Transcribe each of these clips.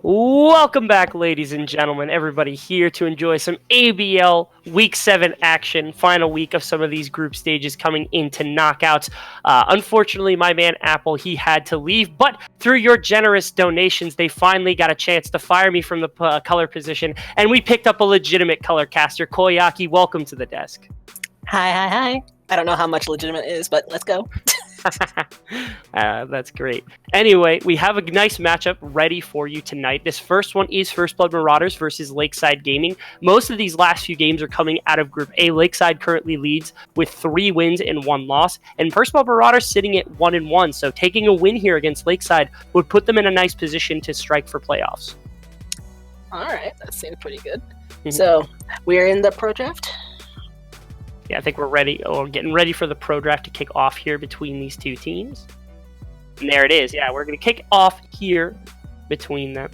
Welcome back, ladies and gentlemen. Everybody here to enjoy some ABL Week 7 action. Final week of some of these group stages coming into knockouts. Unfortunately, my man Apple, he had to leave. But through your generous donations, they finally got a chance to fire me from the color position. And we picked up a legitimate color caster. Koyaki, welcome to the desk. Hi. I don't know how much legitimate it is, but let's go. That's great. Anyway, we have a nice matchup ready for you tonight. This first one is First Blood Marauders versus Lakeside Gaming. Most of these last few games are coming out of Group A. Lakeside currently leads with 3 wins and 1 loss, and First Blood Marauders sitting at 1-1. So taking a win here against Lakeside would put them in a nice position to strike for playoffs. All right, that seems pretty good. So we're in the pro draft. Yeah, I think we're ready, getting ready for the pro draft to kick off here between these two teams. And there it is. Yeah, we're going to kick off here between them.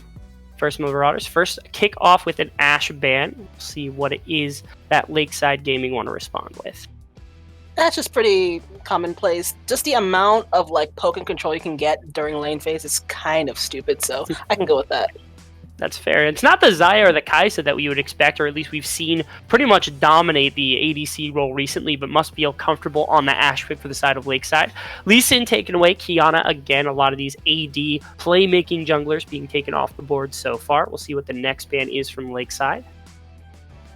First Marauders. First, kick off with an Ash ban. We'll see what it is that Lakeside Gaming want to respond with. That's just pretty commonplace. Just the amount of poke and control you can get during lane phase is kind of stupid, so I can go with that. That's fair. It's not the Xayah or the Kai'Sa that we would expect, or at least we've seen pretty much dominate the ADC role recently, but must feel comfortable on the Ash pick for the side of Lakeside. Lee Sin taken away. Kiana, again, a lot of these AD playmaking junglers being taken off the board so far. We'll see what the next ban is from Lakeside.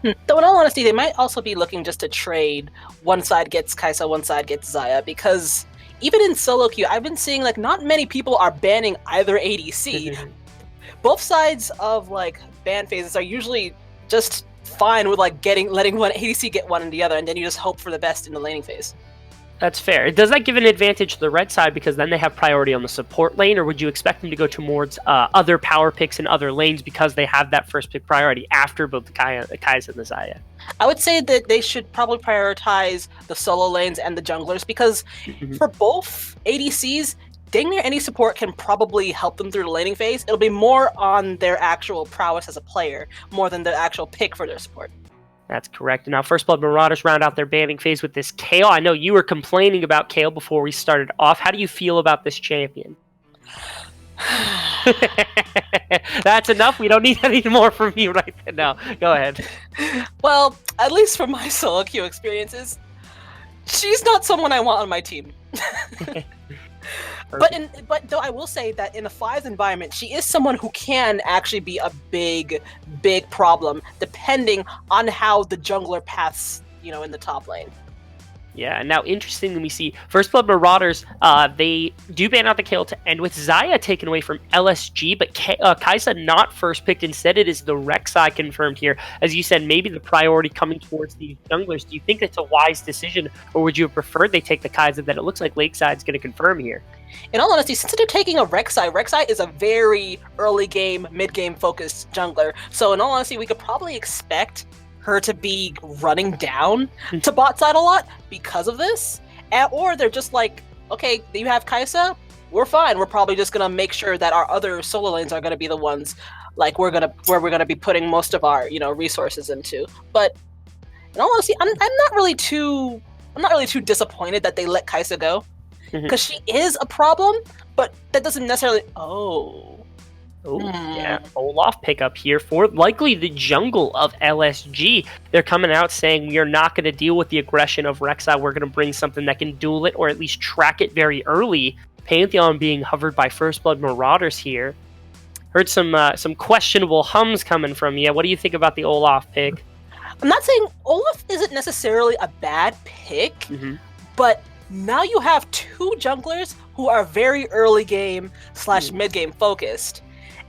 Though in all honesty, they might also be looking just to trade. One side gets Kai'Sa, one side gets Xayah, because even in solo queue, I've been seeing not many people are banning either ADC. Both sides of ban phases are usually just fine with letting one ADC get one and the other, and then you just hope for the best in the laning phase. That's fair. Does that give an advantage to the red side because then they have priority on the support lane, or would you expect them to go towards other power picks in other lanes because they have that first pick priority after both the Kai'Sa and the Xayah? I would say that they should probably prioritize the solo lanes and the junglers, because for both ADCs, dang near any support can probably help them through the laning phase. It'll be more on their actual prowess as a player, more than the actual pick for their support. That's correct. And now First Blood Marauders round out their banning phase with this Kayle. I know you were complaining about Kayle before we started off. How do you feel about this champion? That's enough. We don't need any more from you right now. Go ahead. Well, at least from my solo queue experiences, she's not someone I want on my team. But though I will say that in the 5th environment, she is someone who can actually be a big problem, depending on how the jungler paths, in the top lane. Yeah, and now interestingly, we see First Blood Marauders, they do ban out the Kayle to end with Xayah taken away from LSG, but Kai'Sa not first picked. Instead, it is the Rek'Sai confirmed here. As you said, maybe the priority coming towards these junglers. Do you think it's a wise decision, or would you have preferred they take the Kai'Sa that it looks like Lakeside's going to confirm here? In all honesty, since they're taking a Rek'Sai is a very early game, mid-game focused jungler. So in all honesty, we could probably expect her to be running down to bot side a lot because of this. Or they're just okay, you have Kai'Sa, we're fine. We're probably just gonna make sure that our other solo lanes are gonna be the ones where we're gonna be putting most of our resources into. But in all honesty, I'm not really too disappointed that they let Kai'Sa go, because she is a problem, but that doesn't necessarily. Yeah, Olaf pickup here for likely the jungle of LSG. They're coming out saying we are not going to deal with the aggression of Rek'Sai. We're going to bring something that can duel it or at least track it very early. Pantheon being hovered by First Blood Marauders here. Heard some questionable hums coming from you. What do you think about the Olaf pick? I'm not saying Olaf isn't necessarily a bad pick, but now you have 2 junglers who are very early game / mid game focused.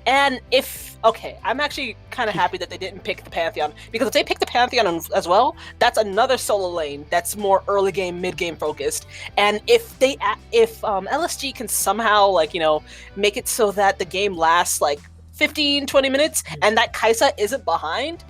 And I'm actually kind of happy that they didn't pick the Pantheon, because if they pick the Pantheon as well, that's another solo lane that's more early game, mid game focused. And if LSG can somehow make it so that the game lasts 15-20 minutes and that Kai'Sa isn't behind,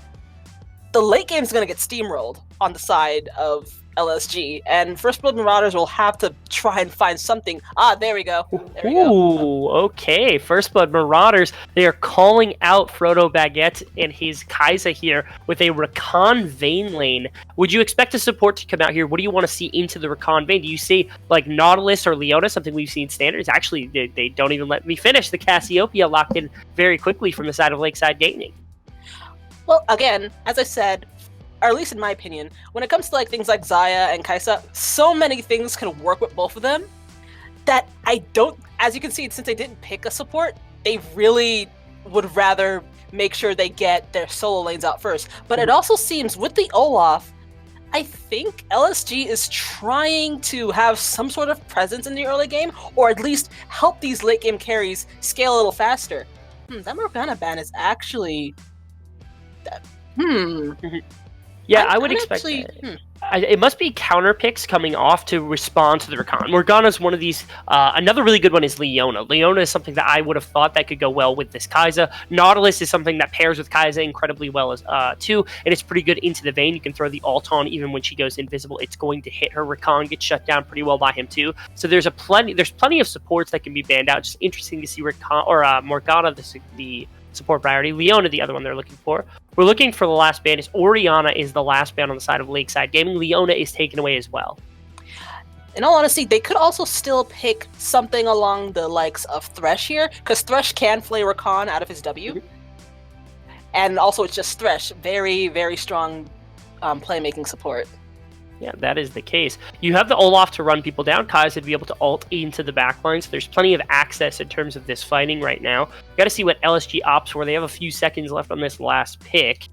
the late game is gonna get steamrolled on the side of LSG, and First Blood Marauders will have to try and find something. Ah, there we go. There we go. Ooh, okay. First Blood Marauders, they are calling out Frodo Baguette and his Kai'Sa here with a Rakan Vayne lane. Would you expect a support to come out here? What do you want to see into the Rakan Vayne? Do you see like Nautilus or Leona, something we've seen standards? Actually, they don't even let me finish. The Cassiopeia locked in very quickly from the side of Lakeside Gaming. Well, again, as I said, or at least in my opinion, when it comes to like things like Xayah and Kai'Sa, so many things can work with both of them that I don't, as you can see, since they didn't pick a support, they really would rather make sure they get their solo lanes out first. But it also seems with the Olaf, I think LSG is trying to have some sort of presence in the early game, or at least help these late game carries scale a little faster. That Morgana ban is actually... Yeah, I would expect that. It must be counter picks coming off to respond to the Rakan. Morgana's one of these. Another really good one is Leona. Leona is something that I would have thought that could go well with this Kai'Sa. Nautilus is something that pairs with Kai'Sa incredibly well as too, and it's pretty good into the Vayne. You can throw the ult on even when she goes invisible. It's going to hit her. Rakan gets shut down pretty well by him too. So there's plenty of supports that can be banned out. Just interesting to see Rakan or Morgana the support priority. Leona, the other one they're looking for. We're looking for the last ban. Orianna is the last ban on the side of Lakeside Gaming. Leona is taken away as well. In all honesty, they could also still pick something along the likes of Thresh here, because Thresh can flay Rakan out of his W. And also it's just Thresh. Very, very strong playmaking support. Yeah, that is the case. You have the Olaf to run people down. Kai'Sa to be able to ult into the backline, so there's plenty of access in terms of this fighting right now. Got to see what LSG opts for. They have a few seconds left on this last pick.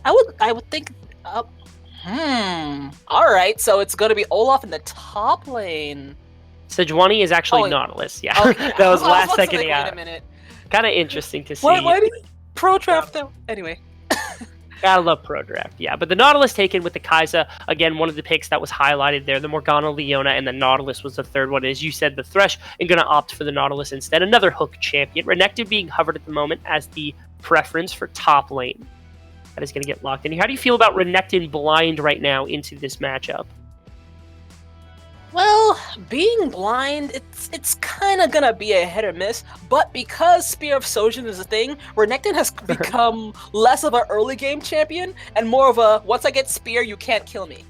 I would think... All right, so it's going to be Olaf in the top lane. Sejuani is actually Nautilus. Yeah, okay. That was last second. Like, yeah, wait a minute. Kind of interesting to see. Why did pro draft though? Anyway. Gotta love pro draft, yeah. But the Nautilus taken with the Kai'Sa, again, one of the picks that was highlighted there. The Morgana, Leona, and the Nautilus was the third one. As you said, the Thresh, and gonna opt for the Nautilus instead. Another hook champion. Renekton being hovered at the moment as the preference for top lane. That is gonna get locked in. How do you feel about Renekton blind right now into this matchup? Well, being blind, it's kind of gonna be a hit or miss, but because Spear of Sojin is a thing, Renekton has become less of an early game champion and more of a, once I get Spear, you can't kill me.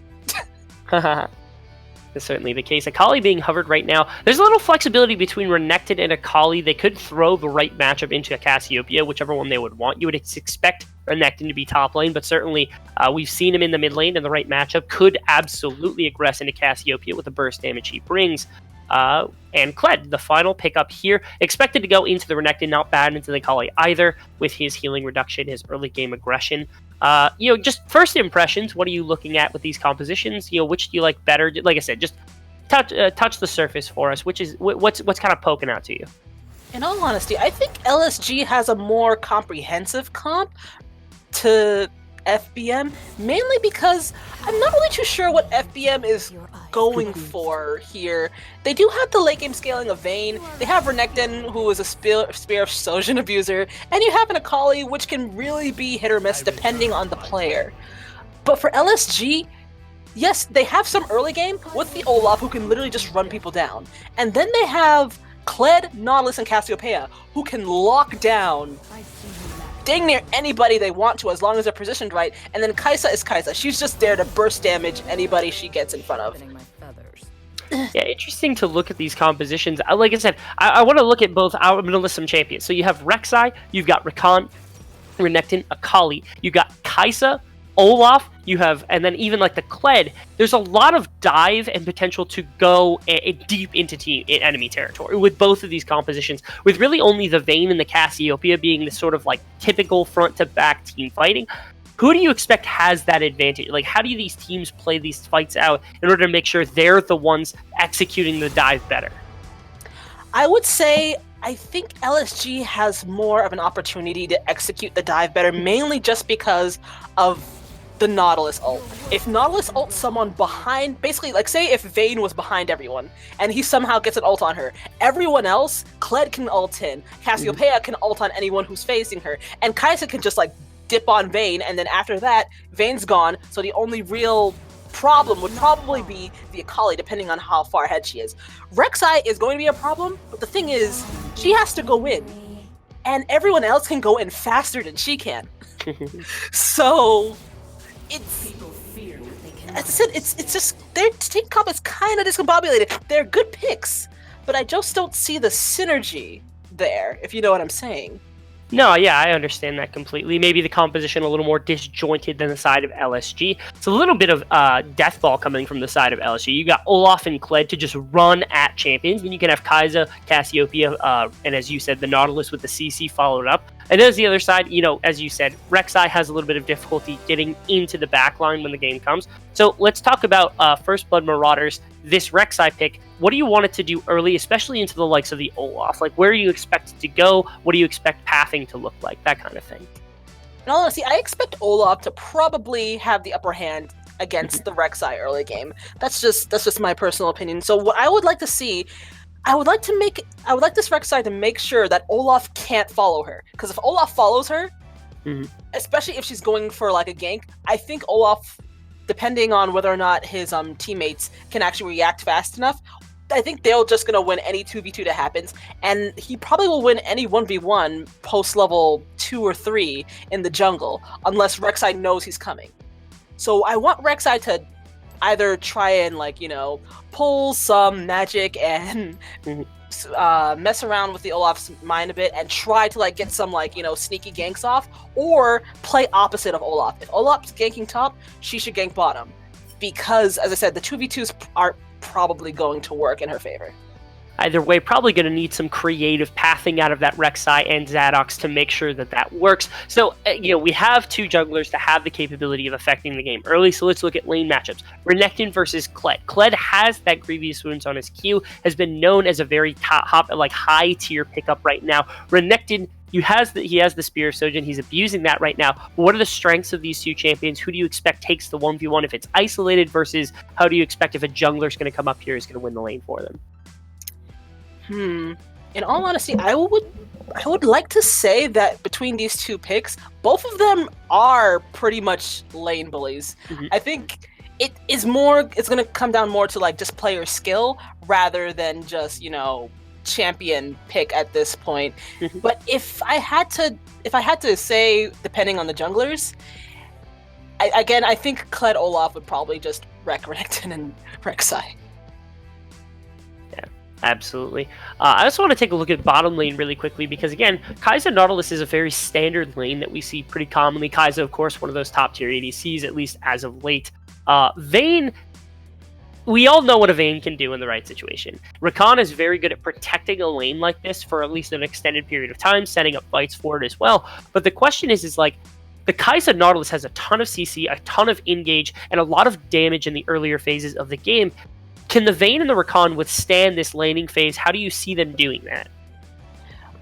That's certainly the case. Akali being hovered right now. There's a little flexibility between Renekton and Akali. They could throw the right matchup into a Cassiopeia, whichever one they would want. You would expect Renekton to be top lane, but certainly we've seen him in the mid lane, and the right matchup could absolutely aggress into Cassiopeia with the burst damage he brings. And Kled, the final pickup here, expected to go into the Renekton, not bad into the Akali either, with his healing reduction, his early game aggression. Just first impressions, what are you looking at with these compositions? Which do you like better? Like I said, just touch the surface for us. What's kind of poking out to you? In all honesty, I think LSG has a more comprehensive comp to FBM, mainly because I'm not really too sure what FBM is going for here. They do have the late game scaling of Vayne, they have Renekton, who is a Spear of Sojin abuser, and you have an Akali, which can really be hit or miss depending on the player. But for LSG, yes, they have some early game with the Olaf, who can literally just run people down. And then they have Kled, Nautilus, and Cassiopeia, who can lock down dang near anybody they want to, as long as they're positioned right. And then Kai'Sa is Kai'Sa. She's just there to burst damage anybody she gets in front of. Yeah, interesting to look at these compositions. Like I said, I want to look at both. I'm going to list some champions. So you have Rek'Sai, you've got Rakan, Renekton, Akali. You got Kai'Sa, Olaf, you have, and then even like the Kled. There's a lot of dive and potential to go deep into enemy territory with both of these compositions, with really only the Vayne and the Cassiopeia being the sort of like typical front to back team fighting. Who do you expect has that advantage? Like, how do these teams play these fights out in order to make sure they're the ones executing the dive better? I would say I think LSG has more of an opportunity to execute the dive better, mainly just because of the Nautilus ult. If Nautilus ults someone behind, basically, like say if Vayne was behind everyone, and he somehow gets an ult on her, everyone else, Kled can ult in, Cassiopeia can ult on anyone who's facing her, and Kai'Sa can just like dip on Vayne, and then after that, Vayne's gone, so the only real problem would probably be the Akali, depending on how far ahead she is. Rek'Sai is going to be a problem, but the thing is, she has to go in, and everyone else can go in faster than she can. So, it's... As I said, it's just... Their team comp is kind of discombobulated. They're good picks, but I just don't see the synergy there, if you know what I'm saying. No, yeah, I understand that completely. Maybe the composition a little more disjointed than the side of LSG. It's a little bit of deathball coming from the side of LSG. You got Olaf and Kled to just run at champions. Then you can have Kai'Sa, Cassiopeia, and as you said, the Nautilus with the CC followed up. And as the other side, you know, as you said, Rek'Sai has a little bit of difficulty getting into the backline when the game comes. So let's talk about First Blood Marauders, this Rek'Sai pick. What do you want it to do early, especially into the likes of the Olaf? Like, where do you expect it to go? What do you expect pathing to look like? That kind of thing. In all honesty, I expect Olaf to probably have the upper hand against the Rek'Sai early game. That's just my personal opinion. So what I would like to see, I would like this Rek'Sai to make sure that Olaf can't follow her. Because if Olaf follows her, especially if she's going for like a gank, I think Olaf, depending on whether or not his teammates can actually react fast enough, I think they're just going to win any 2v2 that happens, and he probably will win any 1v1 post-level 2 or 3 in the jungle, unless Rek'Sai knows he's coming. So I want Rek'Sai to either try and, like, you know, pull some magic and mess around with the Olaf's mind a bit and try to, like, get some, like, you know, sneaky ganks off, or play opposite of Olaf. If Olaf's ganking top, she should gank bottom. Because, as I said, the 2v2s are probably going to work in her favor. Either way, probably going to need some creative pathing out of that Rek'Sai and Zadok's to make sure that that works. So, you know, we have two junglers that have the capability of affecting the game early, so let's look at lane matchups. Renekton versus Kled. Kled has that Grievous Wounds on his Q, has been known as a very high-tier pickup right now. Renekton, he has the Spear of Sojin. He's abusing that right now. What are the strengths of these two champions? Who do you expect takes the 1v1 if it's isolated, versus how do you expect if a jungler's going to come up here is going to win the lane for them? In all honesty, I would like to say that between these two picks, both of them are pretty much lane bullies. I think it's going to come down more to, like, just player skill rather than just, you know, champion pick at this point. But if I had to say, depending on the junglers, I think Kled Olaf would probably just wreck Renekton and Rek'Sai. Yeah, absolutely. I also want to take a look at bottom lane really quickly, because again, Kai'Sa Nautilus is a very standard lane that we see pretty commonly. Kai'Sa, of course, one of those top tier ADCs, at least as of late. Vayne, we all know what a Vayne can do in the right situation. Rakan is very good at protecting a lane like this for at least an extended period of time, setting up fights for it as well. But the question is like, the Kai'Sa Nautilus has a ton of CC, a ton of engage, and a lot of damage in the earlier phases of the game. Can the Vayne and the Rakan withstand this laning phase? How do you see them doing that?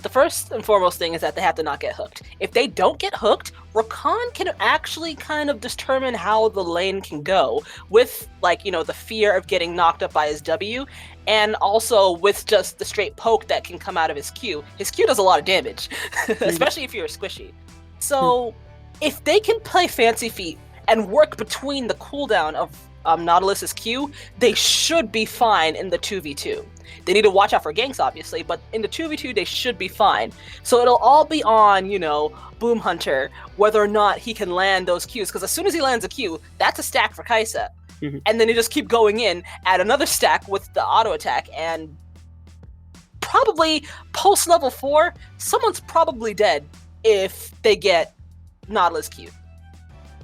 The first and foremost thing is that they have to not get hooked. If they don't get hooked, Rakan can actually kind of determine how the lane can go with, like, you know, the fear of getting knocked up by his W, and also with just the straight poke that can come out of his Q. His Q does a lot of damage, especially if you're squishy. So if they can play Fancy Feet and work between the cooldown of Nautilus's Q, they should be fine in the 2v2. They need to watch out for ganks, obviously, but in the 2v2, they should be fine. So it'll all be on, you know, Boom Hunter, whether or not he can land those Qs, because as soon as he lands a Q, that's a stack for Kai'Sa. And then you just keep going in, add another stack with the auto attack, and probably post level 4, someone's probably dead if they get Nautilus Q.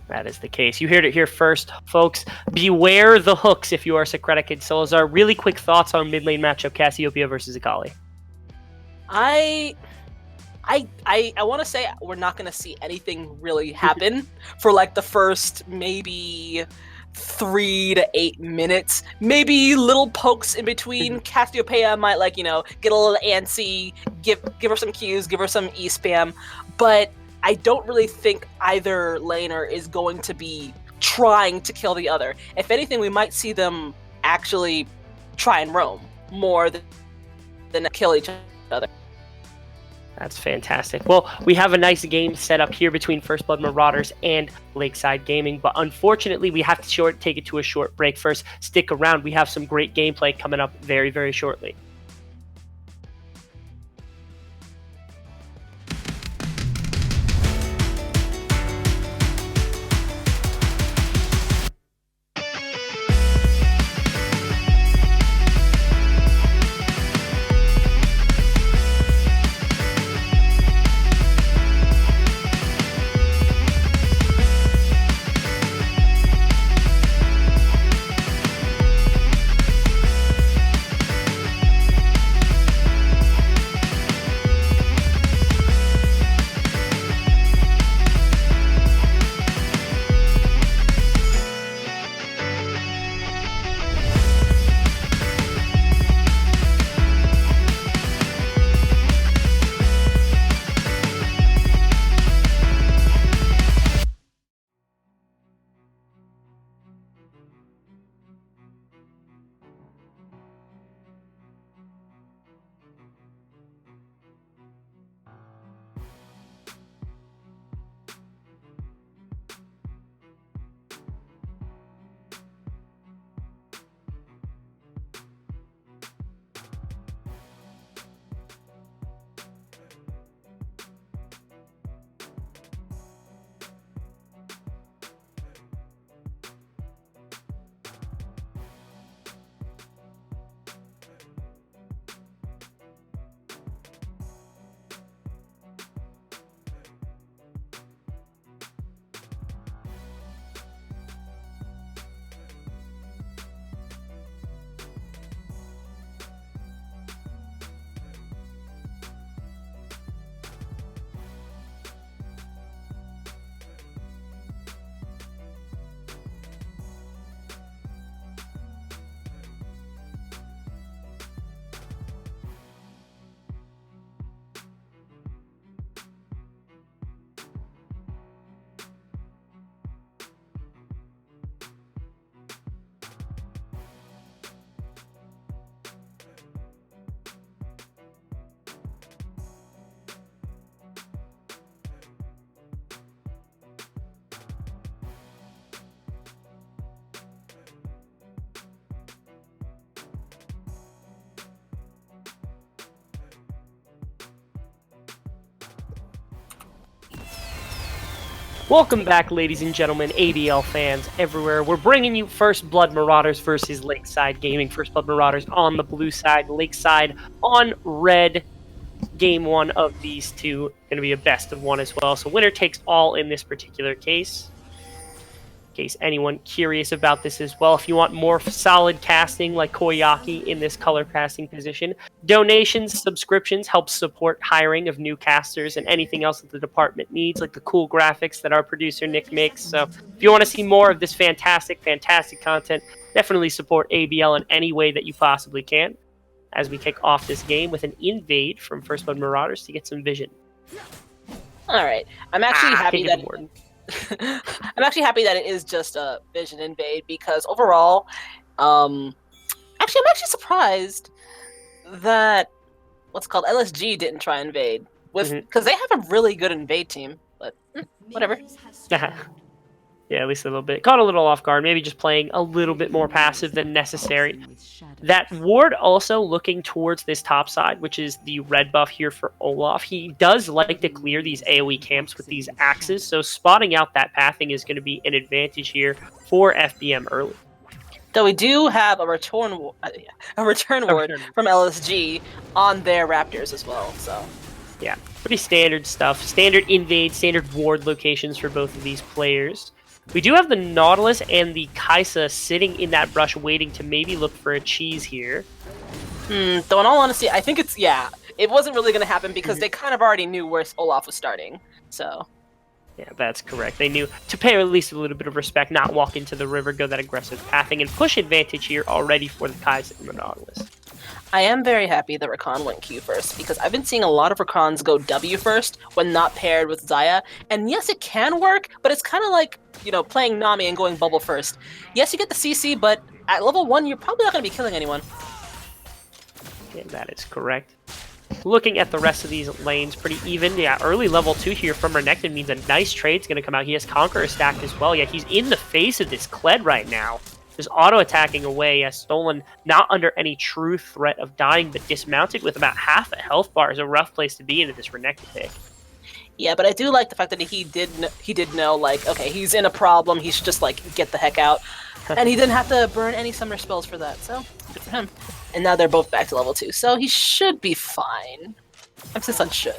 That is the case. You heard it here first, folks. Beware the hooks if you are Socratic and Salazar. Really quick thoughts on mid lane matchup Cassiopeia versus Akali. I want to say we're not going to see anything really happen for like the first maybe 3 to 8 minutes. Maybe little pokes in between. Cassiopeia might, like, you know, get a little antsy, give her some Qs, give her some E spam, but I don't really think either laner is going to be trying to kill the other. If anything, we might see them actually try and roam more than kill each other. That's fantastic. Well, we have a nice game set up here between First Blood Marauders and Lakeside Gaming, but unfortunately, we have to take it to a short break first. Stick around. We have some great gameplay coming up very, very shortly. Welcome back, ladies and gentlemen, ABL fans everywhere. We're bringing you First Blood Marauders versus Lakeside Gaming. First Blood Marauders on the blue side, Lakeside on red. Game one of these two going to be a best of one as well. So winner takes all in this particular case. In case anyone curious about this as well, if you want more solid casting like Koyaki in this color casting position, donations, subscriptions help support hiring of new casters and anything else that the department needs, like the cool graphics that our producer Nick makes. So if you want to see more of this fantastic content, definitely support ABL in any way that you possibly can, as we kick off this game with an invade from First Blood Marauders to get some vision. All right, I'm actually happy that I'm actually happy that it is just a vision invade, because overall, I'm actually surprised that what's called LSG didn't try invade with, because they have a really good invade team. But whatever. Yeah, at least a little bit. Caught a little off guard. Maybe just playing a little bit more passive than necessary. That ward also looking towards this top side, which is the red buff here for Olaf. He does like to clear these AoE camps with these axes, so spotting out that pathing is going to be an advantage here for FBM early. Though we do have a return ward from LSG on their Raptors as well, so... Yeah, pretty standard stuff. Standard invade, standard ward locations for both of these players. We do have the Nautilus and the Kaisa sitting in that brush waiting to maybe look for a cheese here. Though in all honesty, I think it wasn't really going to happen because they kind of already knew where Olaf was starting, so... Yeah, that's correct. They knew to pay at least a little bit of respect, not walk into the river, go that aggressive pathing, and push advantage here already for the Kaisa and the Nautilus. I am very happy that Rakan went Q first, because I've been seeing a lot of Rakans go W first when not paired with Xayah, and yes, it can work, but it's kind of like, you know, playing Nami and going bubble first. Yes, you get the CC, but at level 1, you're probably not going to be killing anyone. Yeah, that is correct. Looking at the rest of these lanes, pretty even. Yeah, early level 2 here from Renekton means a nice trade's going to come out. He has Conqueror stacked as well. Yeah, he's in the face of this Kled right now. Just auto-attacking away. Yeah, Stolen not under any true threat of dying, but dismounted with about half a health bar is a rough place to be into this Renekton pick. Yeah, but I do like the fact that he did know, like, okay, he's in a problem. He should just, like, get the heck out. And he didn't have to burn any summer spells for that, so good for him. And now they're both back to level 2, so he should be fine. Emphasis on should.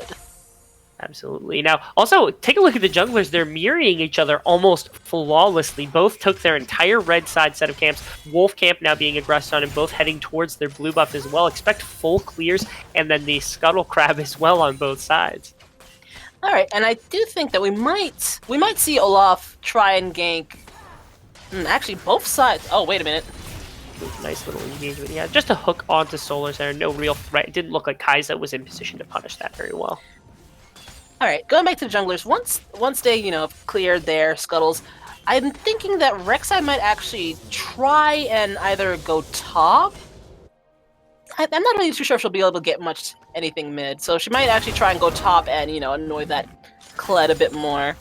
Absolutely. Now, also, take a look at the junglers. They're mirroring each other almost flawlessly. Both took their entire red side set of camps. Wolf camp now being aggressed on, and both heading towards their blue buff as well. Expect full clears, and then the Scuttle Crab as well on both sides. All right, and I do think that we might see Olaf try and gank. Actually, both sides. Oh, wait a minute. Nice little engagement. Yeah, just a hook onto Solar's there. No real threat. It didn't look like Kai'Sa was in position to punish that very well. All right, going back to the junglers. Once they, cleared their scuttles, I'm thinking that Rek'Sai might actually try and either go top. I'm not really too sure if she'll be able to get anything mid, so she might actually try and go top and, annoy that Kled a bit more.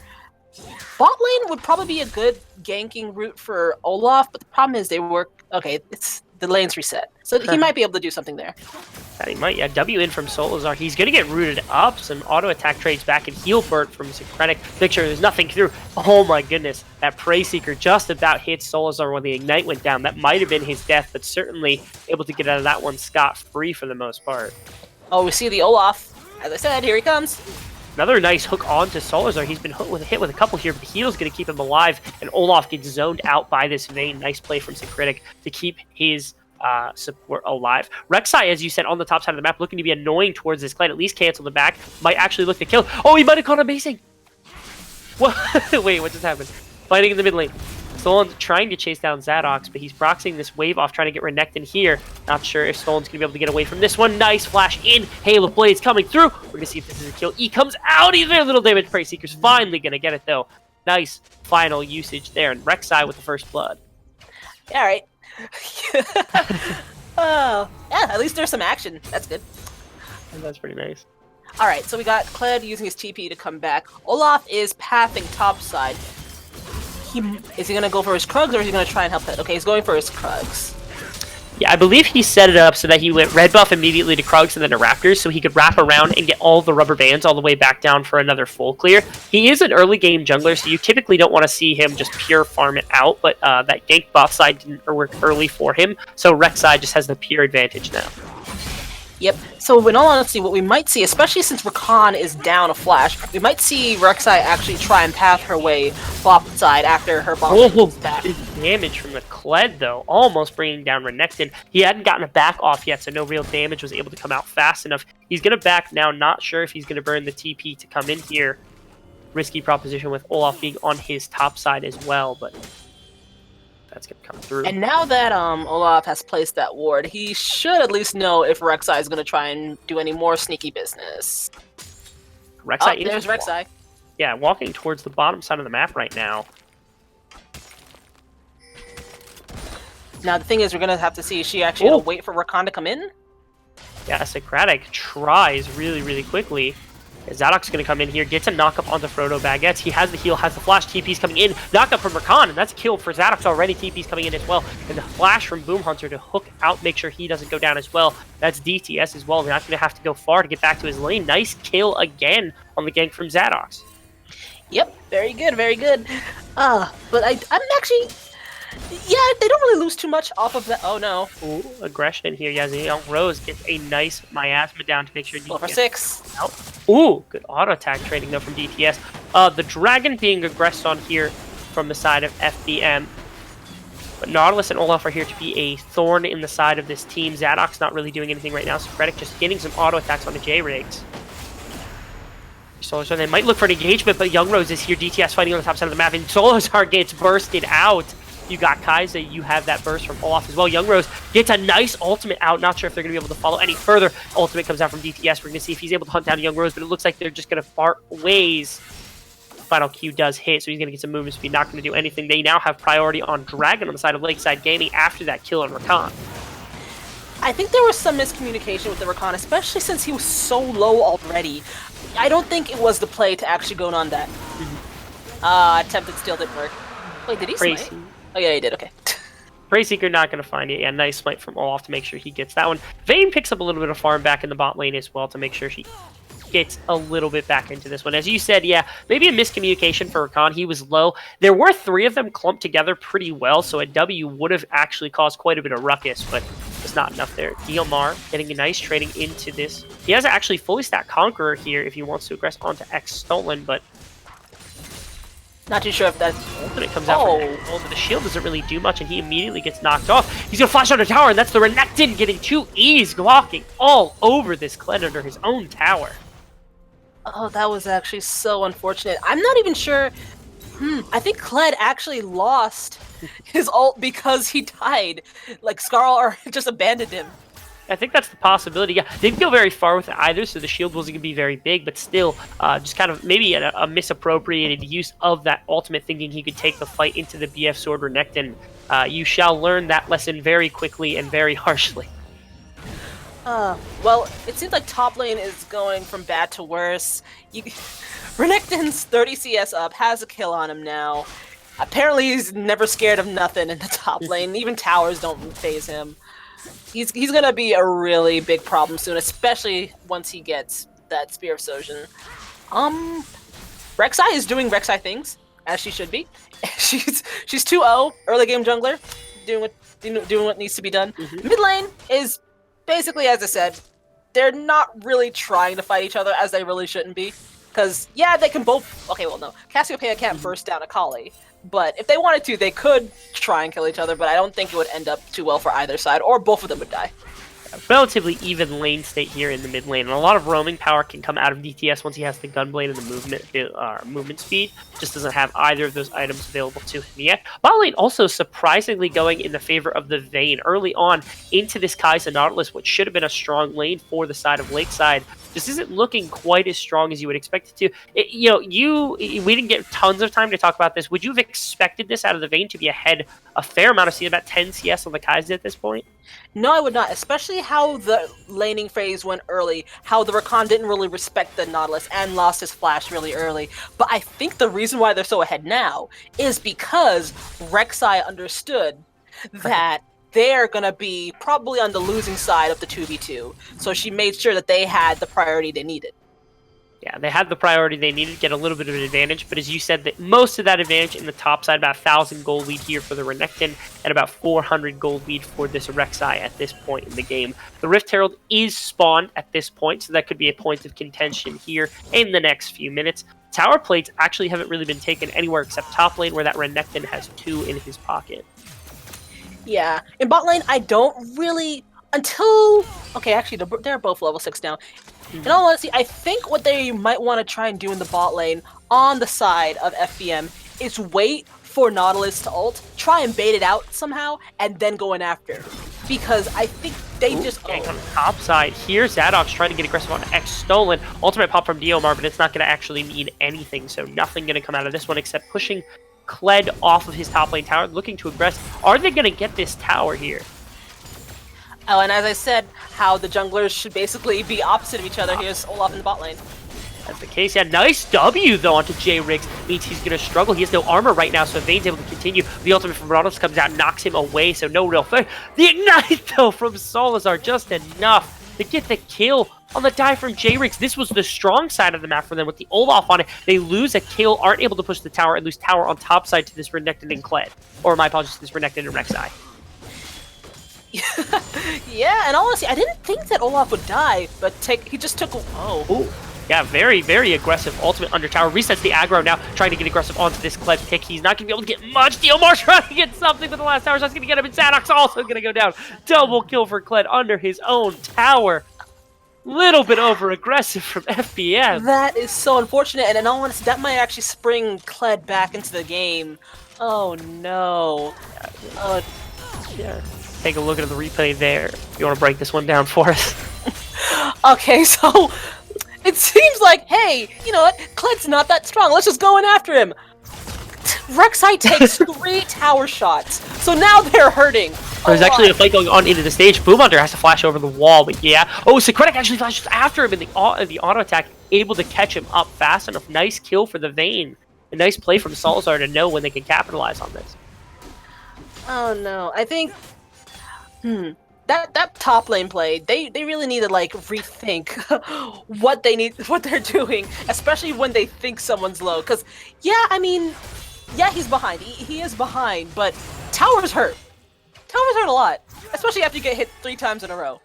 Bot lane would probably be a good ganking route for Olaf, but the problem is they work... Okay, the lane's reset, so he might be able to do something there. He might, yeah. W in from Solazar. He's going to get rooted up. Some auto-attack trades back and heal burst from Syncretic. Make sure there's nothing through. Oh my goodness. That Prey Seeker just about hit Solazar when the Ignite went down. That might have been his death, but certainly able to get out of that one scot-free for the most part. Oh, we see the Olaf. As I said, here he comes. Another nice hook onto Solazar. He's been hit with a couple here, but the heal's going to keep him alive, and Olaf gets zoned out by this Vayne. Nice play from Syncretic to keep his support alive. Rek'Sai, as you said, on the top side of the map, looking to be annoying towards this Kled. At least cancel the back. Might actually look to kill. Oh, he might have caught amazing. What? Wait, what just happened? Fighting in the mid lane. Stolen trying to chase down Zadox, but he's proxying this wave off, trying to get Renekton here. Not sure if Stolen's going to be able to get away from this one. Nice flash in. Hail of Blades coming through. We're going to see if this is a kill. E comes out. He's very little damage. Prey Seeker's finally going to get it, though. Nice final usage there. And Rek'Sai with the first blood. Yeah, all right. Oh, yeah, at least there's some action. That's good. And that's pretty nice. All right, so we got Kled using his TP to come back. Olaf is pathing topside. Is he going to go for his Krugs, or is he going to try and help that? Okay, he's going for his Krugs. Yeah, I believe he set it up so that he went red buff immediately to Krugs and then to Raptors, so he could wrap around and get all the rubber bands all the way back down for another full clear. He is an early game jungler, so you typically don't want to see him just pure farm it out, but that gank buff side didn't work early for him, so Rek'Sai just has the pure advantage now. Yep. So in all honesty, what we might see, especially since Rakan is down a flash, we might see Rek'Sai actually try and path her way bot side after her bot is back. Damage from the Kled, though. Almost bringing down Renekton. He hadn't gotten a back off yet, so no real damage was able to come out fast enough. He's going to back now. Not sure if he's going to burn the TP to come in here. Risky proposition with Olaf being on his top side as well, but that's going to come through. And now that Olaf has placed that ward, he should at least know if Rek'Sai is going to try and do any more sneaky business. Rek'Sai there's Rek'Sai. Yeah, walking towards the bottom side of the map right now. Now the thing is, we're going to have to see, is she actually going to wait for Rakan to come in? Yeah, Socratic tries really, really quickly. Zadok's going to come in here, gets a knock-up onto Frodo Baguettes. He has the heal, has the flash, TP's coming in. Knock-up from Rakan, and that's a kill for Zadok's already. TP's coming in as well. And the flash from Boom Hunter to hook out, make sure he doesn't go down as well. That's DTS as well. They're not going to have to go far to get back to his lane. Nice kill again on the gank from Zadok's. Yep, very good, very good. But I'm actually... Yeah, they don't really lose too much off of that. Oh, no. Ooh, aggression here. Yeah, Rose gets a nice miasma down to make sure DTS... for 6. Out. Ooh, good auto-attack trading, though, from DTS. The Dragon being aggressed on here from the side of FBM. But Nautilus and Olaf are here to be a thorn in the side of this team. Zadok's not really doing anything right now, so Krennic just getting some auto-attacks on the J-Rigs. So they might look for an engagement, but Young Rose is here. DTS fighting on the top side of the map, and Solazar gets bursted out. You got Kai'Sa, you have that burst from Olaf as well. Young Rose gets a nice ultimate out. Not sure if they're going to be able to follow any further. Ultimate comes out from DTS. We're going to see if he's able to hunt down Young Rose, but it looks like they're just going to part ways. Final Q does hit, so he's going to get some movement speed. Not going to do anything. They now have priority on Dragon on the side of Lakeside Gaming after that kill on Rakan. I think there was some miscommunication with the Rakan, especially since he was so low already. I don't think it was the play to actually go on that. Attempted steal didn't work. Wait, did he smite? Oh yeah, he did, okay. Preyseeker not going to find it. Yeah, nice smite from Olaf to make sure he gets that one. Vayne picks up a little bit of farm back in the bot lane as well to make sure she gets a little bit back into this one. As you said, yeah, maybe a miscommunication for Rakan. He was low. There were 3 of them clumped together pretty well, so a W would have actually caused quite a bit of ruckus, but it's not enough there. Diomar getting a nice trading into this. He has actually fully stacked Conqueror here if he wants to aggress onto X Stolen, but not too sure if that ultimate comes out for but the shield doesn't really do much, and he immediately gets knocked off. He's gonna flash under tower, and that's the Renekton getting 2 E's walking all over this Kled under his own tower. Oh, that was actually so unfortunate. I'm not even sure. I think Kled actually lost his ult because he died. Like, Skarl just abandoned him. I think that's the possibility. Yeah, they didn't go very far with it either, so the shield wasn't going to be very big, but still, just kind of maybe a misappropriated use of that ultimate, thinking he could take the fight into the BF Sword Renekton. You shall learn that lesson very quickly and very harshly. Well, it seems like top lane is going from bad to worse. Renekton's 30 CS up, has a kill on him now. Apparently he's never scared of nothing in the top lane. Even towers don't phase him. He's gonna be a really big problem soon, especially once he gets that Spear of Sojin. Rek'Sai is doing Rek'Sai things, as she should be. she's 2-0, early game jungler, doing what needs to be done. Mid lane is basically, as I said, they're not really trying to fight each other, as they really shouldn't be. Because, yeah, they can both... Okay, well, no. Cassiopeia can't burst down Akali. But if they wanted to, they could try and kill each other, but I don't think it would end up too well for either side, or both of them would die. Relatively even lane state here in the mid lane, and a lot of roaming power can come out of DTS once he has the Gunblade and the movement speed. Just doesn't have either of those items available to him yet. Bot lane also surprisingly going in the favor of the Vayne early on into this Kai'Sa Nautilus, which should have been a strong lane for the side of Lakeside. This isn't looking quite as strong as you would expect it to. We didn't get tons of time to talk about this. Would you have expected this out of the Vayne to be ahead a fair amount of seeing about 10 CS on the Kai'Sa at this point? No, I would not, especially how the laning phase went early, how the Rakan didn't really respect the Nautilus and lost his flash really early. But I think the reason why they're so ahead now is because Rek'Sai understood that they're going to be probably on the losing side of the 2v2. So she made sure that they had the priority they needed. Yeah, they had the priority they needed to get a little bit of an advantage, but as you said, that most of that advantage in the top side, about 1,000 gold lead here for the Renekton, and about 400 gold lead for this Rek'Sai at this point in the game. The Rift Herald is spawned at this point, so that could be a point of contention here in the next few minutes. Tower plates actually haven't really been taken anywhere except top lane, where that Renekton has 2 in his pocket. Yeah, in bot lane, I don't really... Until... Okay, actually, they're both level 6 now. In all honesty, I think what they might want to try and do in the bot lane on the side of FBM is wait for Nautilus to ult, try and bait it out somehow, and then go in after. Because I think they just... On the top side here, Zadok's trying to get aggressive on X Stolen. Ultimate pop from Diomar, but it's not going to actually mean anything, so nothing going to come out of this one except pushing Kled off of his top lane tower, looking to aggress. Are they going to get this tower here? Oh, and as I said, how the junglers should basically be opposite of each other. Here's Olaf in the bot lane. That's the case. Yeah, nice W, though, onto J-Riggs. Means he's going to struggle. He has no armor right now, so Vayne's able to continue. The ultimate from Marauders comes out, knocks him away, so no real fight. The Ignite, though, from Solazar, just enough to get the kill on the dive from J-Riggs. This was the strong side of the map for them with the Olaf on it. They lose a kill, aren't able to push the tower, and lose tower on top side to this Renekton and Kled. Or, my apologies, to this Renekton and Rek'Sai. Yeah, and honestly, I didn't think that Olaf would die, but he just took... Oh. Ooh. Yeah, very, very aggressive ultimate under tower. Resets the aggro now, trying to get aggressive onto this Kled pick. He's not going to be able to get much. Diomar trying to get something, but the last tower shot's going to get him, and Zadok's also going to go down. Double kill for Kled under his own tower. Little bit over-aggressive from FBM. That is so unfortunate, and in all honesty, that might actually spring Kled back into the game. Oh, no. Yeah. Take a look at the replay there. You want to break this one down for us? Okay, so it seems like, hey, you know what? Kled's not that strong. Let's just go in after him. Rek'Sai takes 3 tower shots, so now they're hurting. There's actually a fight going on into the stage. Boom Hunter has to flash over the wall, but yeah. Oh, Secretic actually flashes after him in the auto attack, able to catch him up fast enough. Nice kill for the Vayne. A nice play from Salazar to know when they can capitalize on this. Oh no, I think that top lane play, they really need to like rethink what they're doing, especially when they think someone's low. Cause yeah, I mean, yeah, he's behind. He is behind, but Tower's hurt. Tower's hurt a lot, especially after you get hit 3 times in a row.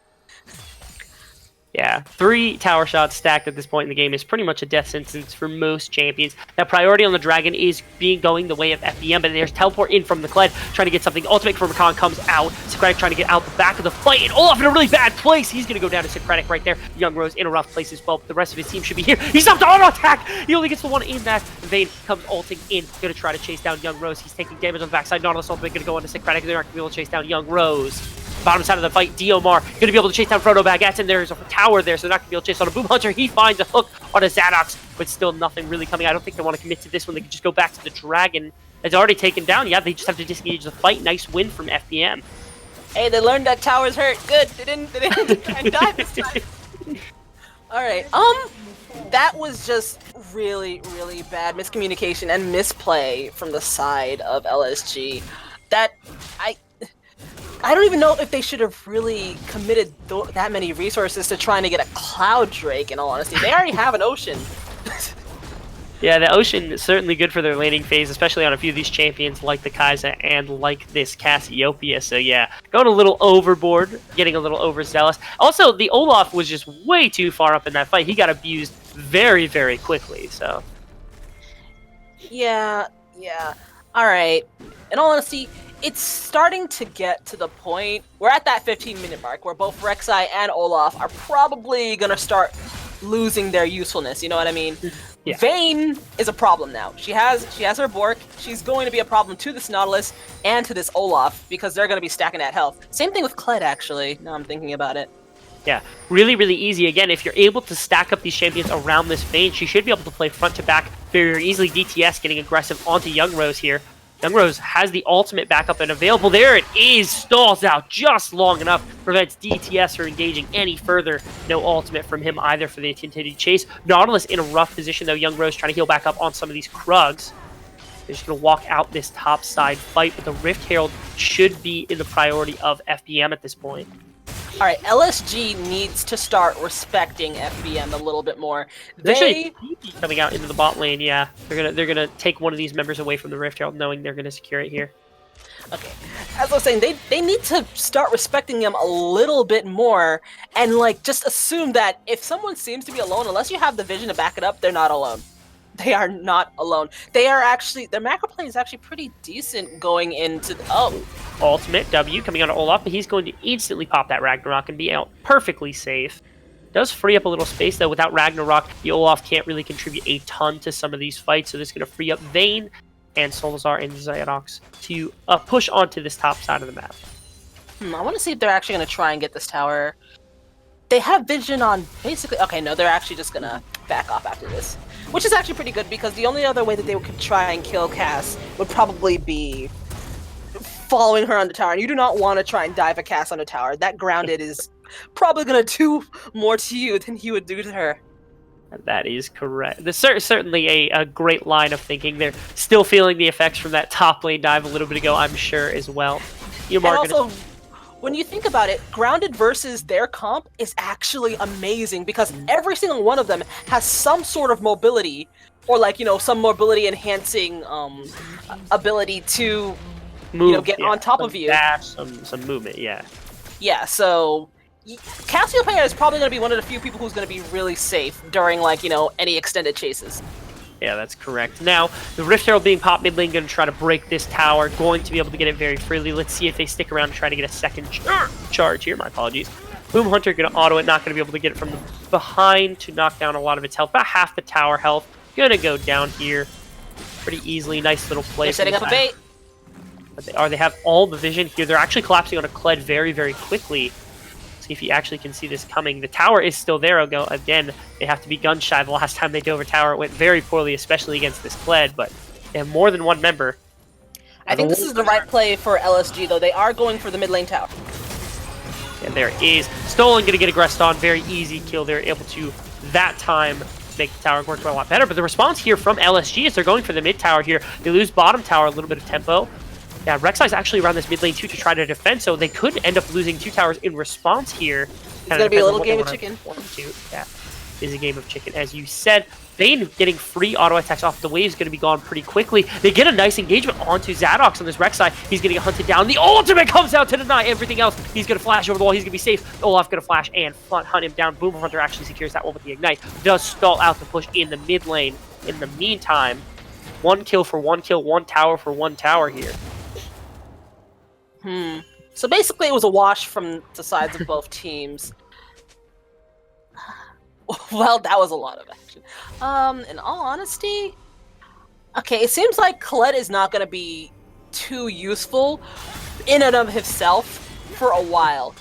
Yeah, 3 tower shots stacked at this point in the game is pretty much a death sentence for most champions. That priority on the Dragon is going the way of FBM, but there's teleport in from the Kled, trying to get something. Ultimate from Rakan comes out. Socratic trying to get out the back of the fight, and Olaf in a really bad place. He's going to go down to Socratic right there. Young Rose in a rough place as well. The rest of his team should be here. He's up to auto attack! He only gets the one in that. Vayne comes ulting in, going to try to chase down Young Rose. He's taking damage on the backside. Nautilus ultimate going to go into Socratic. They're not going to be able to chase down Young Rose. Bottom side of the fight, Diomar going to be able to chase down Frodo Baguettes, and there's a tower there, so they're not going to be able to chase on a Boom Hunter. He finds a hook on a Zaddox, but still nothing really coming. I don't think they want to commit to this one. They can just go back to the Dragon. It's already taken down. Yeah, they just have to disengage the fight. Nice win from FBM. Hey, they learned that tower's hurt. Good. They didn't try and die this time. Alright, that was just really, really bad miscommunication and misplay from the side of LSG. That, I don't even know if they should have really committed that many resources to trying to get a Cloud Drake, in all honesty. They already have an Ocean. Yeah, the Ocean is certainly good for their laning phase, especially on a few of these champions like the Kai'Sa and like this Cassiopeia. So yeah, going a little overboard, getting a little overzealous. Also, the Olaf was just way too far up in that fight. He got abused very, very quickly, so... Yeah. Alright. In all honesty, it's starting to get to the point, we're at that 15-minute mark where both Rek'Sai and Olaf are probably gonna start losing their usefulness, you know what I mean? Yeah. Vayne is a problem now. She has her Bork. She's going to be a problem to this Nautilus and to this Olaf because they're going to be stacking that health. Same thing with Kled, actually, now I'm thinking about it. Yeah, really, really easy. Again, if you're able to stack up these champions around this Vayne, she should be able to play front to back very easily. DTS getting aggressive onto Young Rose here. Young Rose has the ultimate backup and available. There it is. Stalls out just long enough. Prevents DTS from engaging any further. No ultimate from him either for the continued chase. Nautilus in a rough position, though. Young Rose trying to heal back up on some of these Krugs. They're just going to walk out this top side fight, but the Rift Herald should be in the priority of FBM at this point. Alright, LSG needs to start respecting FBM a little bit more. They coming out into the bot lane, yeah. They're gonna take one of these members away from the Rift Herald, knowing they're gonna secure it here. Okay, as I was saying, they need to start respecting him a little bit more, and like just assume that if someone seems to be alone, unless you have the vision to back it up, they're not alone. They are not alone. They are actually, their macro play is actually pretty decent going into the, Ultimate W coming out of Olaf, but he's going to instantly pop that Ragnarok and be out perfectly safe. Does free up a little space, though. Without Ragnarok, the Olaf can't really contribute a ton to some of these fights, so this is going to free up Vayne and Salazar and Zaddox to push onto this top side of the map. I want to see if they're actually going to try and get this tower. They have vision on basically... Okay, no, they're actually just going to back off after this. Which is actually pretty good, because the only other way that they could try and kill Cass would probably be following her on the tower. And you do not want to try and dive a Cass on a tower. That grounded is probably going to do more to you than he would do to her. That is correct. There's certainly a great line of thinking. They're still feeling the effects from that top lane dive a little bit ago, I'm sure, as well. And also, when you think about it, grounded versus their comp is actually amazing, because every single one of them has some sort of mobility, or like, you know, some mobility enhancing ability to move, you know, get on top of you. Dash, some movement, yeah. Yeah, so Cassiopeia is probably going to be one of the few people who's going to be really safe during, like, you know, any extended chases. Yeah, that's correct. Now, the Rift Herald being popped mid lane, going to try to break this tower, going to be able to get it very freely. Let's see if they stick around and try to get a second charge here. My apologies. Boom Hunter going to auto it, not going to be able to get it from behind to knock down a lot of its health. About half the tower health. Going to go down here pretty easily. Nice little play. They're setting up a bait. But they have all the vision here. They're actually collapsing on a Kled very, very quickly. See if you actually can see this coming. The tower is still there. Again, they have to be gun shy. The last time they dove a tower, it went very poorly, especially against this Kled, but they have more than one member. I think this is the right play for LSG, though. They are going for the mid lane tower. And there is Stolen going to get aggressed on. Very easy kill. They're able to, that time, make the tower work a lot better. But the response here from LSG is they're going for the mid tower here. They lose bottom tower, a little bit of tempo. Yeah, Rek'Sai's actually around this mid lane too to try to defend, so they could end up losing 2 towers in response here. It's going to be a little game of chicken. Yeah, is a game of chicken, as you said. Vayne getting free auto attacks off the wave is going to be gone pretty quickly. They get a nice engagement onto Zadox on this Rek'Sai. He's getting hunted down. The ultimate comes out to deny everything else. He's going to flash over the wall. He's going to be safe. Olaf going to flash and hunt him down. Boom Hunter actually secures that one with the ignite. Does stall out the push in the mid lane. In the meantime, 1 kill for 1 kill, 1 tower for 1 tower here. So basically it was a wash from the sides of both teams. Well, that was a lot of action. In all honesty, okay, it seems like Colette is not going to be too useful in and of himself for a while.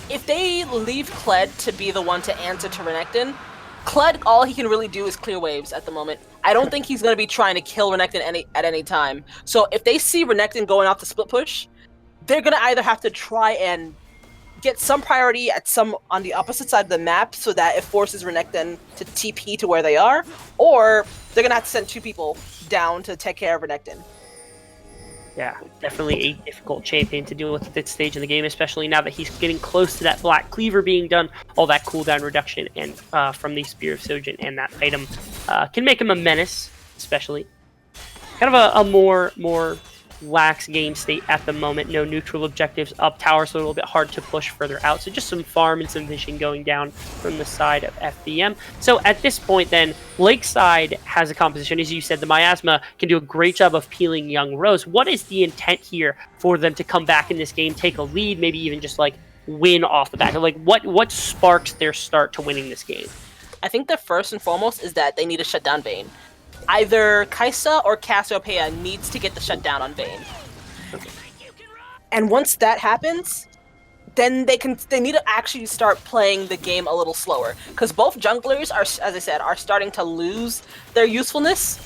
If they leave Kled to be the one to answer to Renekton, Kled, all he can really do is clear waves at the moment. I don't think he's going to be trying to kill Renekton at any time. So if they see Renekton going off the split push, they're going to either have to try and get some priority at some on the opposite side of the map so that it forces Renekton to TP to where they are, or they're going to have to send 2 people down to take care of Renekton. Yeah, definitely a difficult champion to deal with at this stage in the game, especially now that he's getting close to that Black Cleaver being done. All that cooldown reduction and from the Spear of Sojin and that item can make him a menace, especially. Kind of a more lax game state at the moment. No neutral objectives up tower, so a little bit hard to push further out. So just some farm and some vision going down from the side of FBM. So at this point then, Lakeside has a composition. As you said, the Miasma can do a great job of peeling Young Rose. What is the intent here for them to come back in this game, take a lead, maybe even just like win off the back? Like what sparks their start to winning this game? I think the first and foremost is that they need to shut down Vayne. Either Kaisa or Cassiopeia needs to get the shutdown on Vayne. And once that happens, then they need to actually start playing the game a little slower. Because both junglers are, as I said, are starting to lose their usefulness.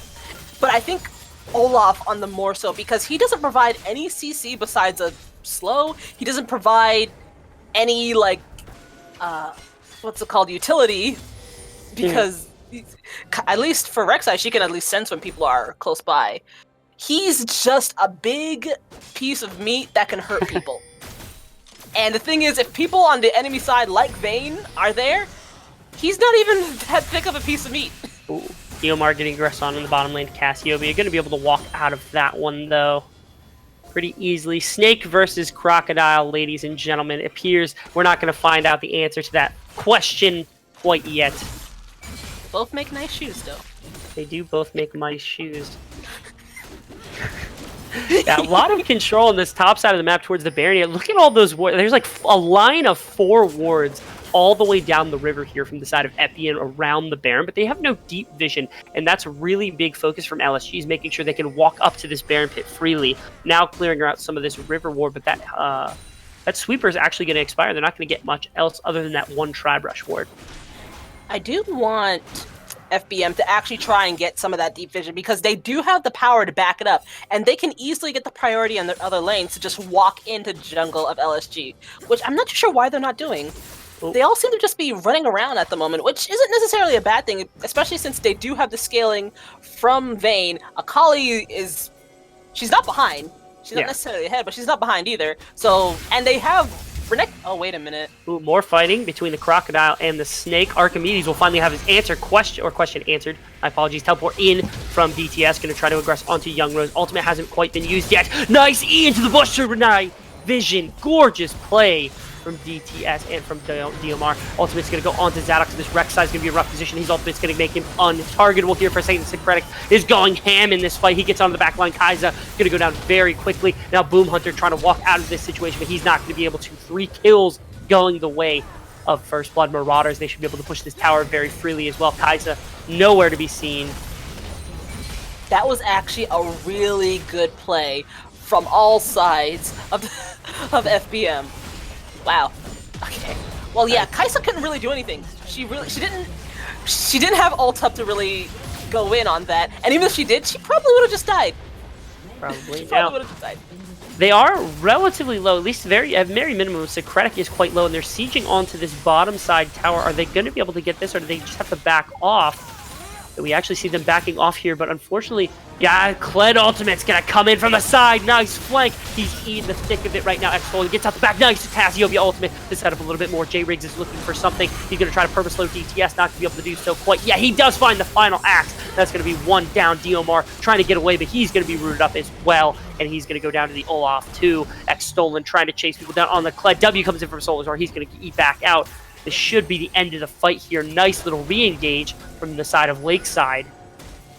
But I think Olaf on the more so, because he doesn't provide any CC besides a slow. He doesn't provide any, like, what's it called, utility. Because at least for Rek'Sai, she can at least sense when people are close by. He's just a big piece of meat that can hurt people. And the thing is, if people on the enemy side like Vayne are there, he's not even that thick of a piece of meat. Ooh. Eomar getting aggressed on in the bottom lane to Cassiopeia. You're going to be able to walk out of that one, though, pretty easily. Snake versus Crocodile, ladies and gentlemen. It appears we're not going to find out the answer to that question quite yet. Both make nice shoes, though. They do both make nice shoes. Yeah, a lot of control on this top side of the map towards the Baron. Look at all those wards. There's like a line of 4 wards all the way down the river here from the side of Epi and around the Baron, but they have no deep vision, and that's a really big focus from LSG, is making sure they can walk up to this Baron pit freely. Now clearing out some of this river ward, but that sweeper is actually going to expire. They're not going to get much else other than that 1 Tri-Brush ward. I do want FBM to actually try and get some of that deep vision, because they do have the power to back it up, and they can easily get the priority on the other lanes to just walk into the jungle of LSG, which I'm not too sure why they're not doing. Oh. They all seem to just be running around at the moment, which isn't necessarily a bad thing, especially since they do have the scaling from Vayne. Akali she's not behind. She's not necessarily ahead, but she's not behind either. So, and they have Renekton. Oh, wait a minute. Ooh, more fighting between the Crocodile and the Snake. Archimedes will finally have his question answered. My apologies. Teleport in from DTS. Going to try to aggress onto Young Rose. Ultimate hasn't quite been used yet. Nice E into the bush to deny vision. Gorgeous play from DTS and from DMR. Ultimate's going to go onto Zadox. This Rek'Sai is going to be a rough position. His ultimate's going to make him untargetable here for a second. Syncretic is going ham in this fight. He gets on the back line. Kai'Sa going to go down very quickly. Now Boom Hunter trying to walk out of this situation, but he's not going to be able to. 3 kills going the way of First Blood Marauders. They should be able to push this tower very freely as well. Kai'Sa nowhere to be seen. That was actually a really good play from all sides of FBM. Wow. Okay. Well, yeah, Kai'Sa couldn't really do anything. She didn't have ult up to really go in on that. And even if she did, she probably would have just died. Probably. Probably Now, would have died. they are relatively low, at least at very minimum. Socratic is quite low, and they're sieging onto this bottom side tower. Are they going to be able to get this, or do they just have to back off? We actually see them backing off here, but unfortunately, yeah, Kled Ultimate's gonna come in from the side. Nice flank. He's in the thick of it right now. X-Fold gets out the back. Nice Cassiopeia Ultimate to set up a little bit more. J-Riggs is looking for something. He's gonna try to purpose load DTS, not gonna be able to do so quite. Yeah, he does find the final axe. That's gonna be one down. Diomar trying to get away, but he's gonna be rooted up as well, and he's gonna go down to the Olaf too. X-Stolen trying to chase people down on the Kled. W comes in from Solazar. He's gonna eat back out. This should be the end of the fight here. Nice little re-engage from the side of Lakeside.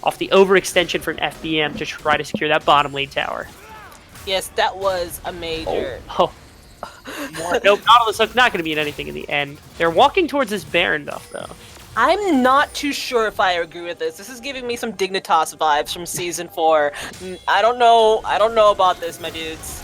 Off the overextension from FBM to try to secure that bottom lane tower. Yes, that was a major. Oh. Nope, Nautilus Hook not going to mean anything in the end. They're walking towards this Baron buff, though. I'm not too sure if I agree with this. This is giving me some Dignitas vibes from Season 4. I don't know about this, my dudes.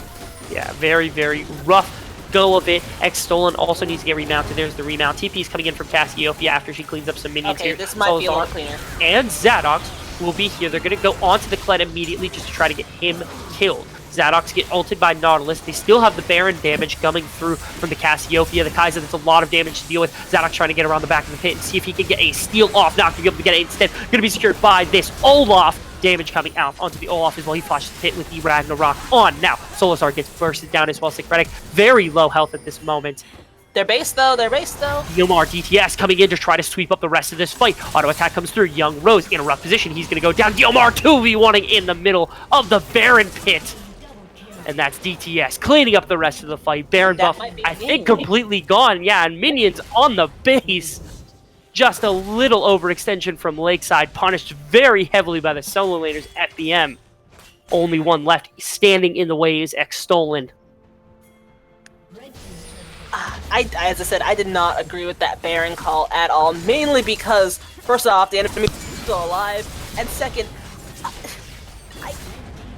Yeah, very, very rough go of it. X-Stolen also needs to get remounted. There's the remount. TP is coming in from Cassiopeia after she cleans up some minions here. Okay, this might be a lot cleaner. And Zadox will be here. They're going to go onto the Kled immediately just to try to get him killed. Zadox get ulted by Nautilus. They still have the Baron damage coming through from the Cassiopeia. The Kaiser, that's a lot of damage to deal with. Zadox trying to get around the back of the pit and see if he can get a steal off. Not going to be able to get it instead. Going to be secured by this Olaf. Damage coming out onto the Olaf as well. He flashes the pit with the Ragnarok on. Now, Solazar gets bursted down as well. Socratic, very low health at this moment. They're base though. Yomar DTS coming in to try to sweep up the rest of this fight. Auto attack comes through. Young Rose in a rough position. He's going to go down. Yomar 2v1ing in the middle of the Baron pit. And that's DTS cleaning up the rest of the fight. Baron buff, I think, completely gone. Yeah, and minions on the base. Just a little overextension from Lakeside, punished very heavily by the solo laners at BM. Only one left standing in the way is X-Stolen. As I said, I did not agree with that Baron call at all, mainly because, first off, the enemy is still alive, and second,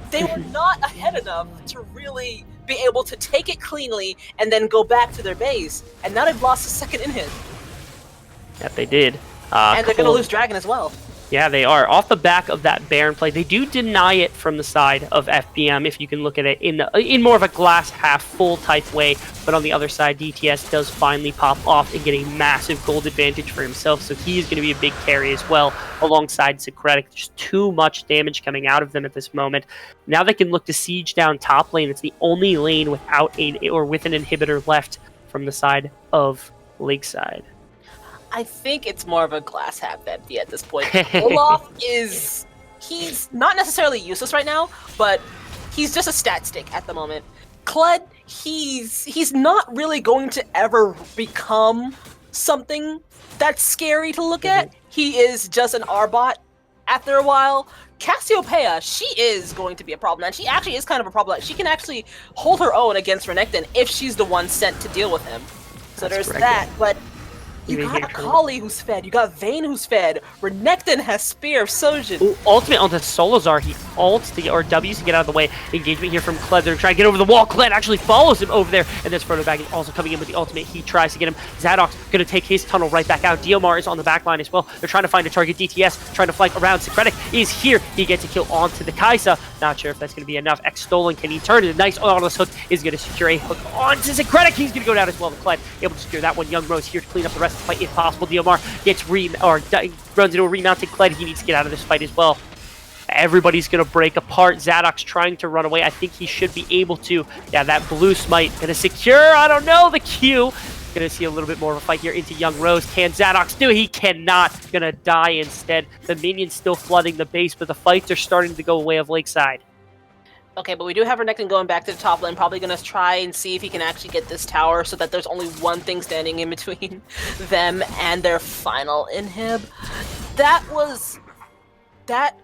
they were not ahead enough to really be able to take it cleanly and then go back to their base, and now they've lost a second inhib. Yep, they did. And they're going to lose Dragon as well. Yeah, they are. Off the back of that Baron play, they do deny it from the side of FBM, if you can look at it in more of a glass half full type way. But on the other side, DTS does finally pop off and get a massive gold advantage for himself. So he's going to be a big carry as well, alongside Socratic. Just too much damage coming out of them at this moment. Now they can look to siege down top lane. It's the only lane without with an inhibitor left from the side of Lakeside. I think it's more of a glass half empty at this point. Olaf he's not necessarily useless right now, but he's just a stat stick at the moment. Kled, he's not really going to ever become something that's scary to look at. He is just an Arbot after a while. Cassiopeia, she is going to be a problem, and she actually is kind of a problem. She can actually hold her own against Renekton if she's the one sent to deal with him. So there's that, but you got Akali who's fed, you got Vayne who's fed, Renekton has Spear of Sojin. Ooh, ultimate onto Solazar, he ults to get, or W's to get out of the way. Engagement here from Kled, they're trying to get over the wall. Kled actually follows him over there, and this Frodo Bag is also coming in with the ultimate. He tries to get him. Zadox going to take his tunnel right back out. Diomar is on the back line as well. They're trying to find a target. DTS trying to flank around. Socratic is here. He gets a kill onto the Kaisa. Not sure if that's going to be enough. X-Stolen, can he turn it? A nice Nautilus hook is going to secure a hook onto Socratic. He's going to go down as well. Kled able to secure that one. Young Rose here to clean up the rest of the fight if possible. Diomar gets runs into a remounted Kled. He needs to get out of this fight as well. Everybody's going to break apart. Zadox trying to run away. I think he should be able to. Yeah, that blue smite going to secure, I don't know, the Q. Going to see a little bit more of a fight here into Young Rose. Can Zadox do it? He cannot. Going to die instead. The minions still flooding the base, but the fights are starting to go away of Lakeside. Okay, but we do have Renekton going back to the top lane, probably going to try and see if he can actually get this tower so that there's only one thing standing in between them and their final inhib. That,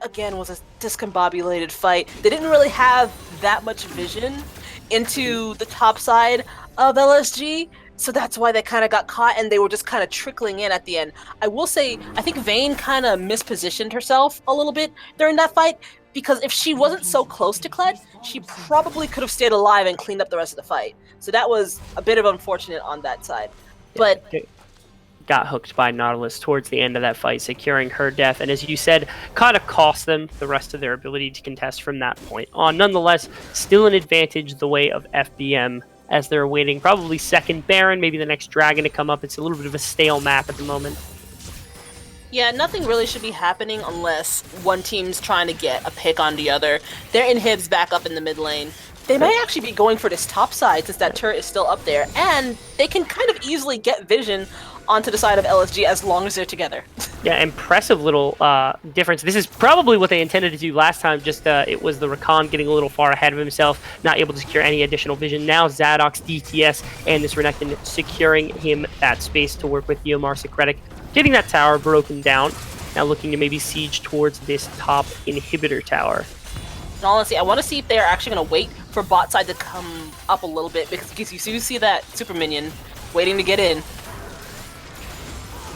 again, was a discombobulated fight. They didn't really have that much vision into the top side of LSG, so that's why they kind of got caught and they were just kind of trickling in at the end. I will say, I think Vayne kind of mispositioned herself a little bit during that fight, because if she wasn't so close to Kled, she probably could have stayed alive and cleaned up the rest of the fight. So that was a bit of unfortunate on that side. But got hooked by Nautilus towards the end of that fight, securing her death. And as you said, kind of cost them the rest of their ability to contest from that point on. Nonetheless, still an advantage the way of FBM as they're awaiting probably second Baron, maybe the next Dragon to come up. It's a little bit of a stale map at the moment. Yeah, nothing really should be happening unless one team's trying to get a pick on the other. Their inhibs back up in the mid lane. They may actually be going for this top side since that turret is still up there, and they can kind of easily get vision onto the side of LSG as long as they're together. Yeah, impressive little difference. This is probably what they intended to do last time, just it was the Rakan getting a little far ahead of himself, not able to secure any additional vision. Now Zadok's DTS and this Renekton securing him that space to work with Yomar Secretic, getting that tower broken down. Now looking to maybe siege towards this top inhibitor tower. And honestly, I want to see if they're actually going to wait for bot side to come up a little bit, because you see that super minion waiting to get in.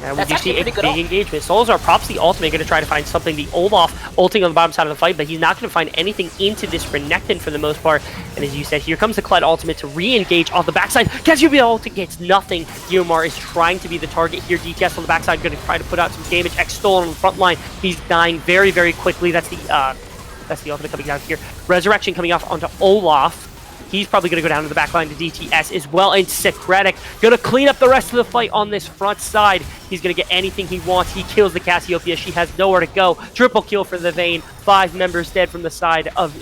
And we do see a big engagement. Solazar props the ultimate, going to try to find something. The Olaf ulting on the bottom side of the fight, but he's not going to find anything into this Renekton for the most part. And as you said, here comes the Kled ultimate to re-engage on the backside. Cassiopeia ultimate gets nothing. Yomar is trying to be the target here. DTS on the backside, going to try to put out some damage. X stolen on the front line. He's dying very, very quickly. That's the ultimate coming out here. Resurrection coming off onto Olaf. He's probably going to go down to the back line to DTS as well. And Secretic going to clean up the rest of the fight on this front side. He's going to get anything he wants. He kills the Cassiopeia. She has nowhere to go. Triple kill for the Vayne. 5 members dead from the side of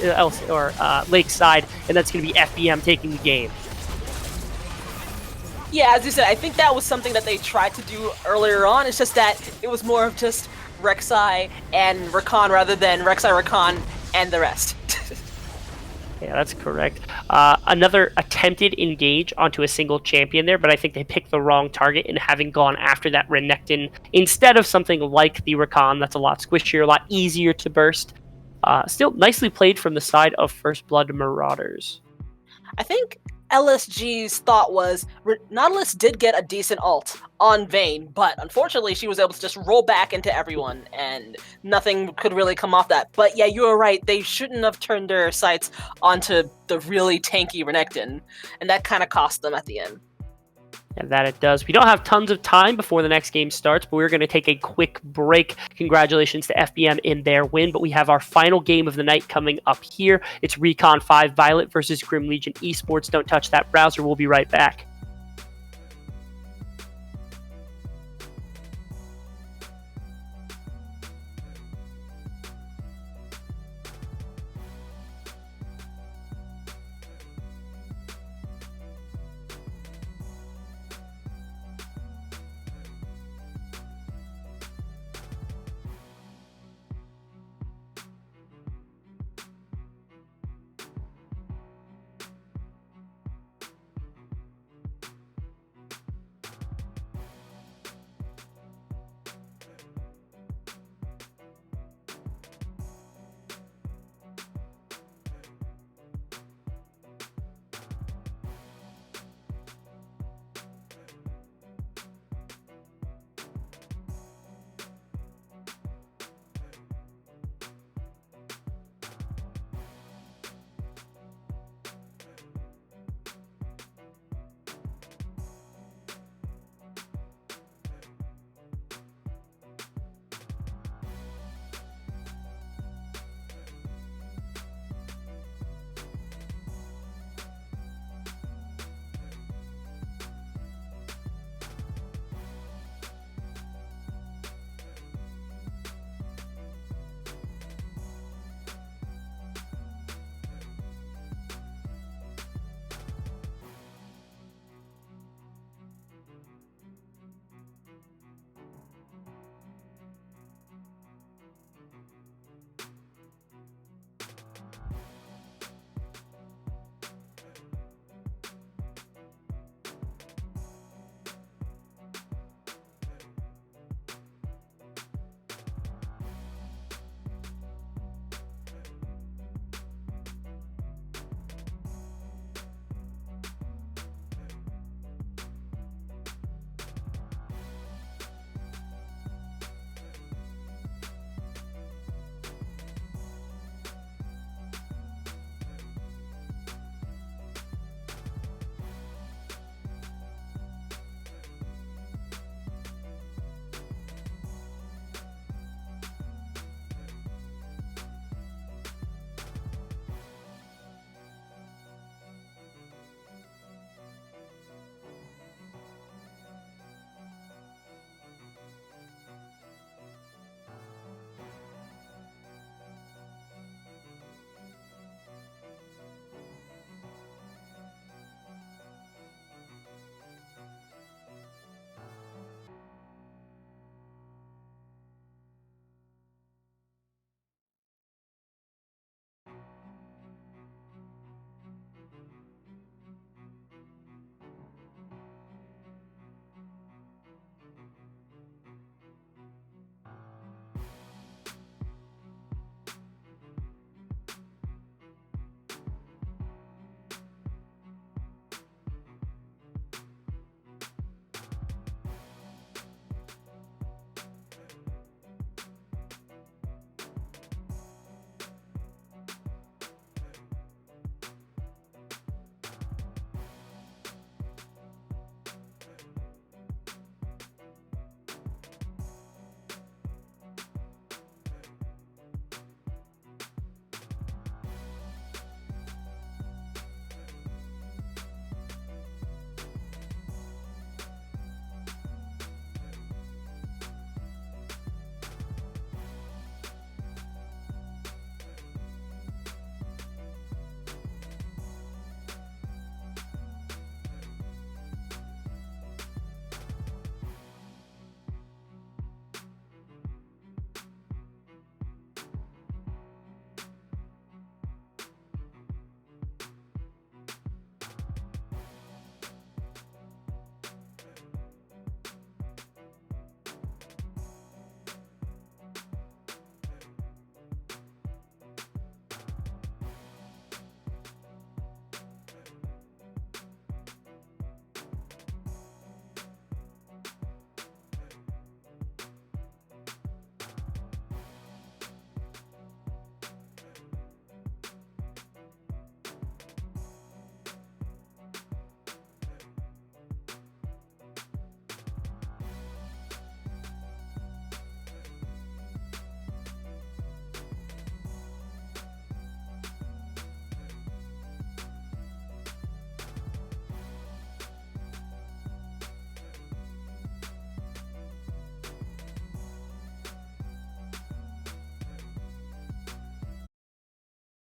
Lakeside. And that's going to be FBM taking the game. Yeah, as you said, I think that was something that they tried to do earlier on. It's just that it was more of just Rek'Sai and Rakan rather than Rek'Sai, Rakan, and the rest. Yeah, that's correct. Another attempted engage onto a single champion there, but I think they picked the wrong target in having gone after that Renekton instead of something like the Rakan that's a lot squishier, a lot easier to burst. Still nicely played from the side of First Blood Marauders. I think LSG's thought was Nautilus did get a decent ult on Vayne, but unfortunately she was able to just roll back into everyone and nothing could really come off that. But yeah, you were right. They shouldn't have turned their sights onto the really tanky Renekton, and that kind of cost them at the end. And that it does. We don't have tons of time before the next game starts, but we're going to take a quick break. Congratulations to FBM in their win, but we have our final game of the night coming up here. It's Recon 5 Violet versus Grim Legion Esports. Don't touch that browser. We'll be right back.